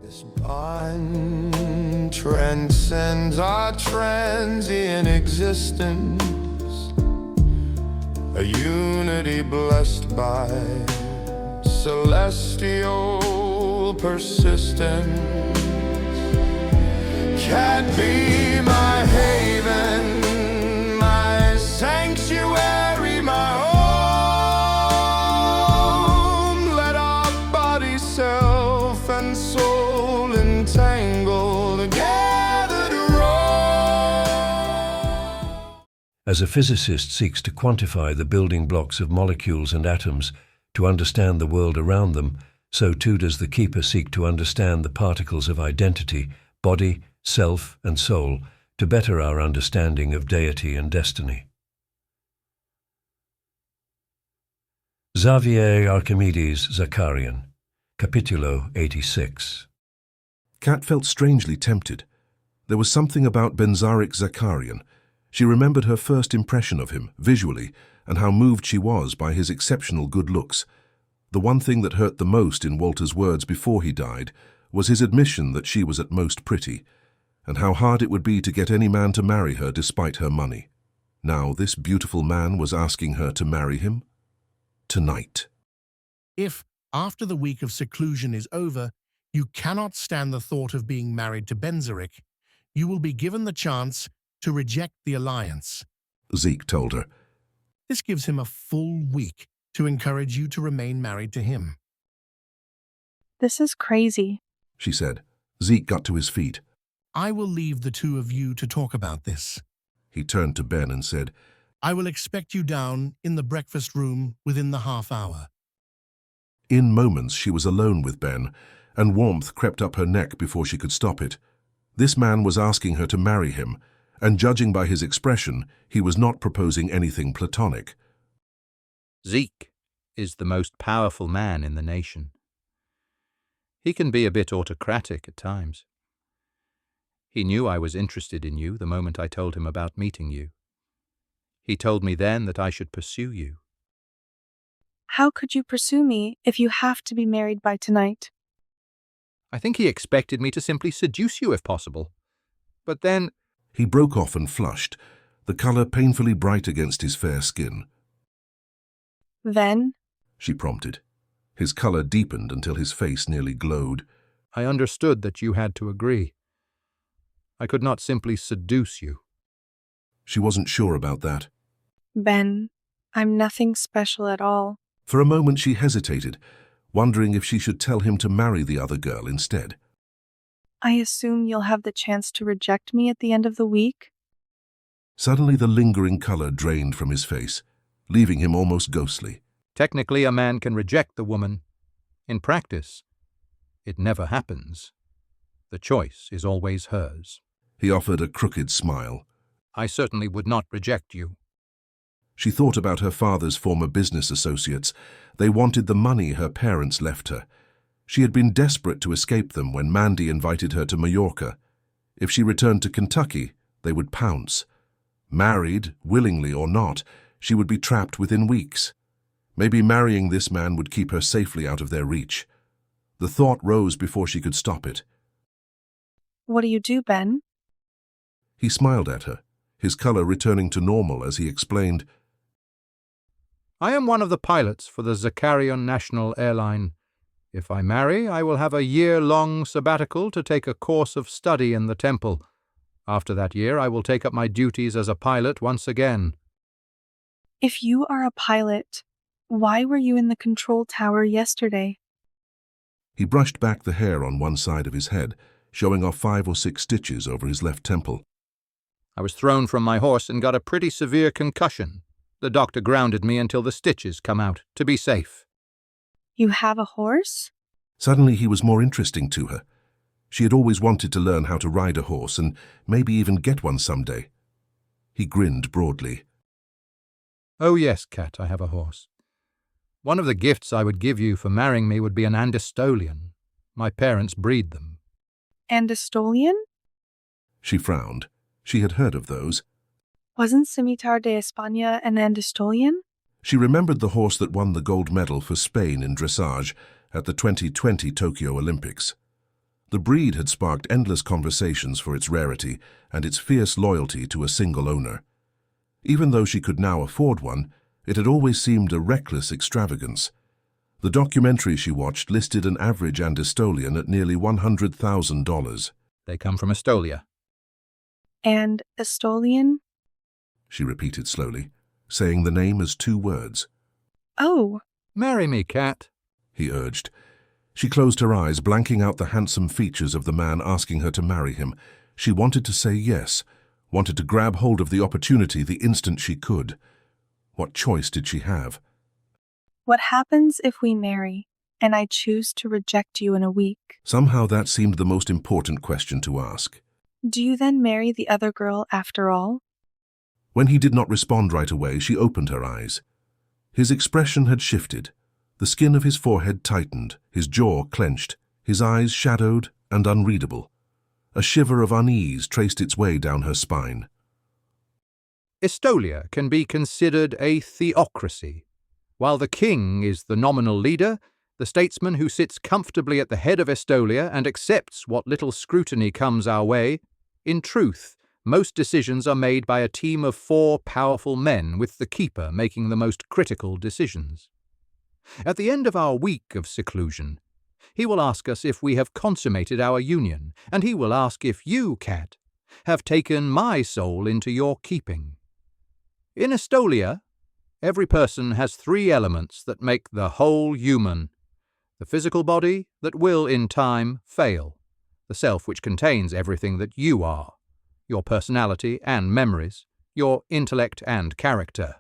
This bond transcends our transient existence, a unity blessed by celestial persistence. Can't be my haven, my sanctuary, my home. Let our body, self, and soul entangle together to roam. As a physicist seeks to quantify the building blocks of molecules and atoms to understand the world around them, so too does the keeper seek to understand the particles of identity, body, self, and soul, to better our understanding of deity and destiny. Xavier Archimedes Zakarian, Capitulo 86. Kat felt strangely tempted. There was something about Benzarik Zakarian. She remembered her first impression of him, visually, and how moved she was by his exceptional good looks. The one thing that hurt the most in Walter's words before he died was his admission that she was at most pretty, and how hard it would be to get any man to marry her despite her money. Now this beautiful man was asking her to marry him? Tonight. If, after the week of seclusion is over, you cannot stand the thought of being married to Benzarik, you will be given the chance to reject the alliance. Zeke told her. This gives him a full week to encourage you to remain married to him. This is crazy, she said. Zeke got to his feet. I will leave the two of you to talk about this. He turned to Ben and said, I will expect you down in the breakfast room within the half hour. In moments she was alone with Ben, and warmth crept up her neck before she could stop it. This man was asking her to marry him, and judging by his expression, he was not proposing anything platonic. Zeke is the most powerful man in the nation. He can be a bit autocratic at times. He knew I was interested in you the moment I told him about meeting you. He told me then that I should pursue you. How could you pursue me if you have to be married by tonight? I think he expected me to simply seduce you if possible. But then... He broke off and flushed, the colour painfully bright against his fair skin. Then? She prompted. His colour deepened until his face nearly glowed. I understood that you had to agree. I could not simply seduce you. She wasn't sure about that. Ben, I'm nothing special at all. For a moment she hesitated, wondering if she should tell him to marry the other girl instead. I assume you'll have the chance to reject me at the end of the week? Suddenly the lingering colour drained from his face, leaving him almost ghostly. Technically, a man can reject the woman. In practice, it never happens. The choice is always hers. He offered a crooked smile. I certainly would not reject you. She thought about her father's former business associates. They wanted the money her parents left her. She had been desperate to escape them when Mandy invited her to Mallorca. If she returned to Kentucky, they would pounce. Married, willingly or not, she would be trapped within weeks. Maybe marrying this man would keep her safely out of their reach. The thought rose before she could stop it. What do you do, Ben? He smiled at her, his colour returning to normal as he explained, I am one of the pilots for the Zakarian National Airline. If I marry, I will have a year-long sabbatical to take a course of study in the temple. After that year, I will take up my duties as a pilot once again. If you are a pilot, why were you in the control tower yesterday? He brushed back the hair on one side of his head, showing off 5 or 6 stitches over his left temple. I was thrown from my horse and got a pretty severe concussion. The doctor grounded me until the stitches come out, to be safe. You have a horse? Suddenly he was more interesting to her. She had always wanted to learn how to ride a horse and maybe even get one someday. He grinned broadly. Oh yes, Kat, I have a horse. One of the gifts I would give you for marrying me would be an Estolian. My parents breed them. And Estolian? She frowned. She had heard of those. Wasn't Scimitar de España an Estolian? She remembered the horse that won the gold medal for Spain in dressage at the 2020 Tokyo Olympics. The breed had sparked endless conversations for its rarity and its fierce loyalty to a single owner. Even though she could now afford one, it had always seemed a reckless extravagance. The documentary she watched listed an average Estolian at nearly $100,000. They come from Estolia. And Estolian? She repeated slowly, saying the name as two words. Oh. Marry me, Cat, he urged. She closed her eyes, blanking out the handsome features of the man asking her to marry him. She wanted to say yes, wanted to grab hold of the opportunity the instant she could. What choice did she have? What happens if we marry, and I choose to reject you in a week? Somehow that seemed the most important question to ask. Do you then marry the other girl after all? When he did not respond right away, she opened her eyes. His expression had shifted. The skin of his forehead tightened, his jaw clenched, his eyes shadowed and unreadable. A shiver of unease traced its way down her spine. Estolia can be considered a theocracy. While the king is the nominal leader, the statesman who sits comfortably at the head of Estolia and accepts what little scrutiny comes our way, in truth, most decisions are made by a team of 4 powerful men, with the keeper making the most critical decisions. At the end of our week of seclusion, he will ask us if we have consummated our union, and he will ask if you, Cat, have taken my soul into your keeping. In Estolia, every person has 3 elements that make the whole human: the physical body that will, in time, fail, the self which contains everything that you are, your personality and memories, your intellect and character.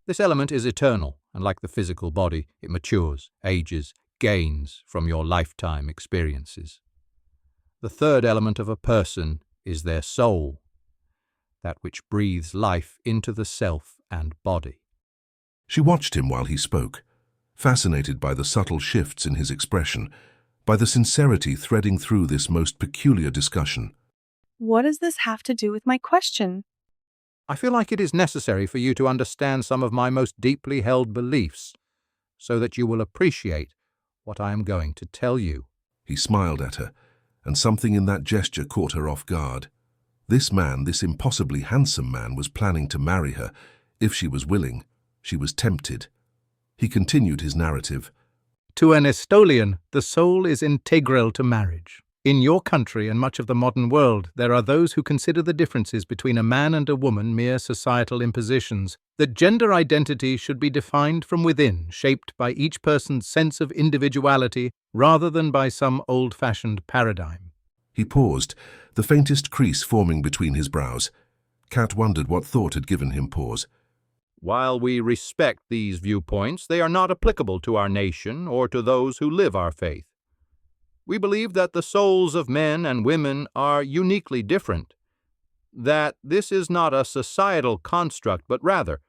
This element is eternal, and like the physical body, it matures, ages, gains from your lifetime experiences. The 3rd element of a person is their soul, that which breathes life into the self and body. She watched him while he spoke, fascinated by the subtle shifts in his expression, by the sincerity threading through this most peculiar discussion. What does this have to do with my question? I feel like it is necessary for you to understand some of my most deeply held beliefs, so that you will appreciate what I am going to tell you. He smiled at her, and something in that gesture caught her off guard. This man, this impossibly handsome man, was planning to marry her. If she was willing, she was tempted. He continued his narrative. To an Estolian, the soul is integral to marriage. In your country and much of the modern world, there are those who consider the differences between a man and a woman mere societal impositions, that gender identity should be defined from within, shaped by each person's sense of individuality rather than by some old-fashioned paradigm. He paused, the faintest crease forming between his brows. Cat wondered what thought had given him pause. While we respect these viewpoints, they are not applicable to our nation or to those who live our faith. We believe that the souls of men and women are uniquely different, that this is not a societal construct, but rather,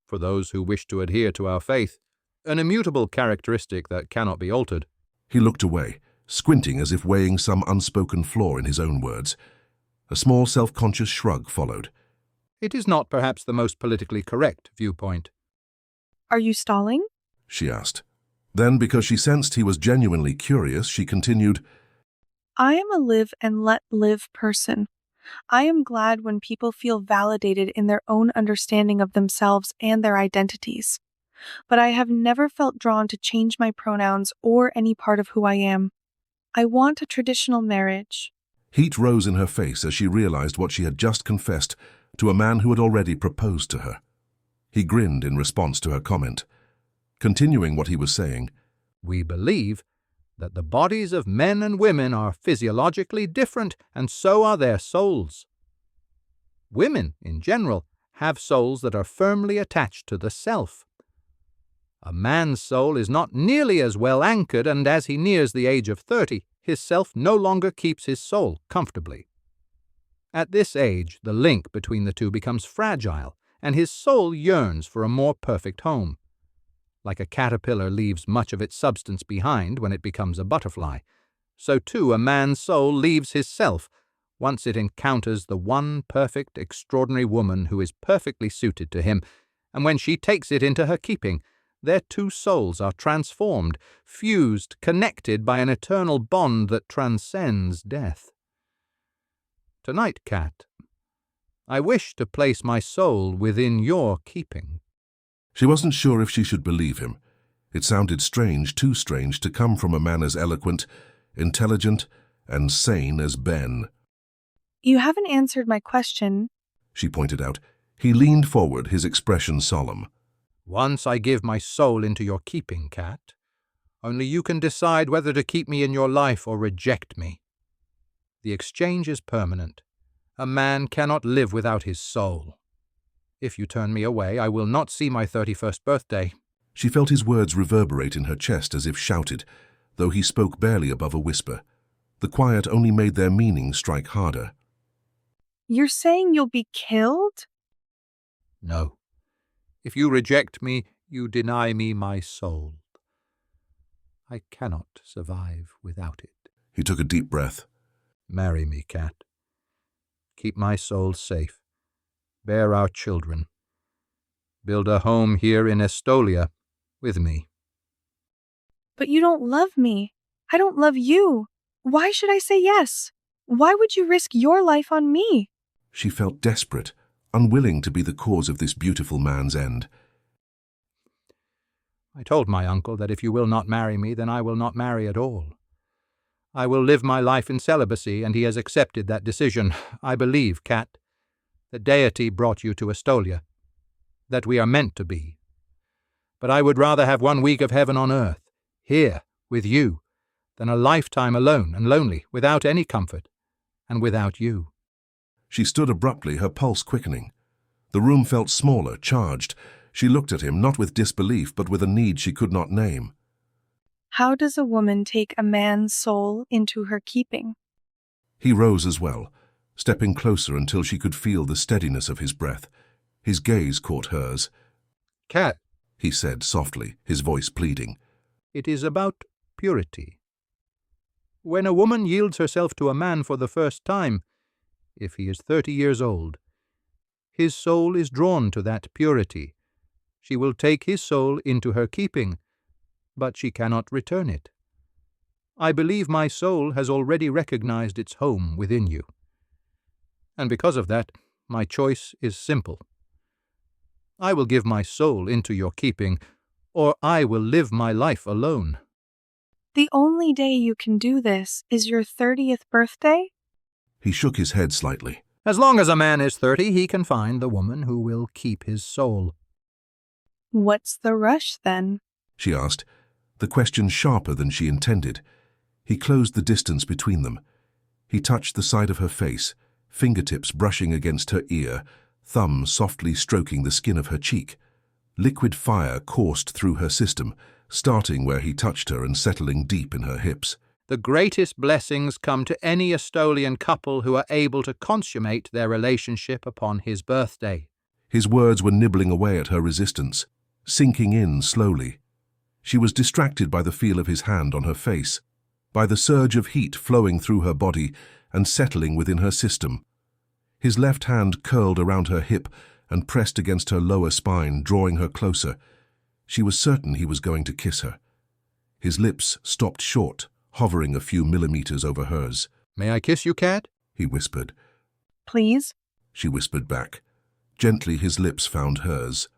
for those who wish to adhere to our faith, an immutable characteristic that cannot be altered. He looked away, squinting as if weighing some unspoken flaw in his own words. A small self-conscious shrug followed. It is not perhaps the most politically correct viewpoint. Are you stalling? She asked. Then, because she sensed he was genuinely curious, she continued, I am a live and let live person. I am glad when people feel validated in their own understanding of themselves and their identities. But I have never felt drawn to change my pronouns or any part of who I am. I want a traditional marriage. Heat rose in her face as she realized what she had just confessed to a man who had already proposed to her. He grinned in response to her comment. Continuing what he was saying, We believe that the bodies of men and women are physiologically different, and so are their souls. Women, in general, have souls that are firmly attached to the self. A man's soul is not nearly as well anchored, and as he nears the age of 30, his self no longer keeps his soul comfortably. At this age, the link between the two becomes fragile, and his soul yearns for a more perfect home. Like a caterpillar leaves much of its substance behind when it becomes a butterfly, so too a man's soul leaves his self once it encounters the one perfect, extraordinary woman who is perfectly suited to him, and when she takes it into her keeping, Their two souls are transformed, fused, connected by an eternal bond that transcends death. Tonight, Cat, I wish to place my soul within your keeping. She wasn't sure if she should believe him. It sounded strange, too strange, to come from a man as eloquent, intelligent, and sane as Ben. You haven't answered my question. She pointed out. He leaned forward, his expression solemn. Once I give my soul into your keeping, Cat, only you can decide whether to keep me in your life or reject me. The exchange is permanent. A man cannot live without his soul. If you turn me away, I will not see my 31st birthday. She felt his words reverberate in her chest as if shouted, though he spoke barely above a whisper. The quiet only made their meaning strike harder. You're saying you'll be killed? No. If you reject me, you deny me my soul. I cannot survive without it. He took a deep breath. Marry me, Cat. Keep my soul safe. Bear our children. Build a home here in Estolia with me. But you don't love me. I don't love you. Why should I say yes? Why would you risk your life on me? She felt desperate, unwilling to be the cause of this beautiful man's end. I told my uncle that if you will not marry me, then I will not marry at all. I will live my life in celibacy, and he has accepted that decision. I believe, Cat, that deity brought you to Estolia, that we are meant to be. But I would rather have 1 week of heaven on earth, here, with you, than a lifetime alone and lonely, without any comfort, and without you. She stood abruptly, her pulse quickening. The room felt smaller, charged. She looked at him, not with disbelief, but with a need she could not name. How does a woman take a man's soul into her keeping? He rose as well, stepping closer until she could feel the steadiness of his breath. His gaze caught hers. Cat, He said softly, his voice pleading. It is about purity. When a woman yields herself to a man for the first time, if he is 30 years old, his soul is drawn to that purity. She will take his soul into her keeping, but she cannot return it. I believe my soul has already recognized its home within you. And because of that, my choice is simple. I will give my soul into your keeping, or I will live my life alone. The only day you can do this is your 30th birthday? He shook his head slightly. As long as a man is 30, he can find the woman who will keep his soul. What's the rush, then? She asked, the question sharper than she intended. He closed the distance between them. He touched the side of her face, fingertips brushing against her ear, thumb softly stroking the skin of her cheek. Liquid fire coursed through her system, starting where he touched her and settling deep in her hips. The greatest blessings come to any Estolian couple who are able to consummate their relationship upon his birthday. His words were nibbling away at her resistance, sinking in slowly. She was distracted by the feel of his hand on her face, by the surge of heat flowing through her body and settling within her system. His left hand curled around her hip and pressed against her lower spine, drawing her closer. She was certain he was going to kiss her. His lips stopped short, hovering a few millimeters over hers. May I kiss you, Cat? He whispered. Please? She whispered back. Gently his lips found hers.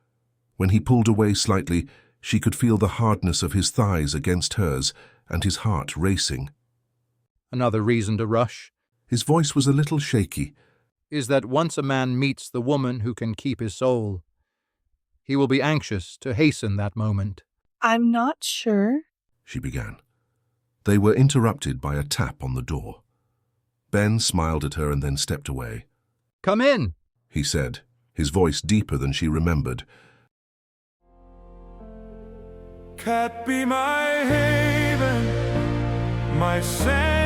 When he pulled away slightly, she could feel the hardness of his thighs against hers and his heart racing. Another reason to rush. His voice was a little shaky. Is that once a man meets the woman who can keep his soul, he will be anxious to hasten that moment. I'm not sure. She began. They were interrupted by a tap on the door. Ben smiled at her and then stepped away. Come in, he said, his voice deeper than she remembered. Cat, be my haven, my sand.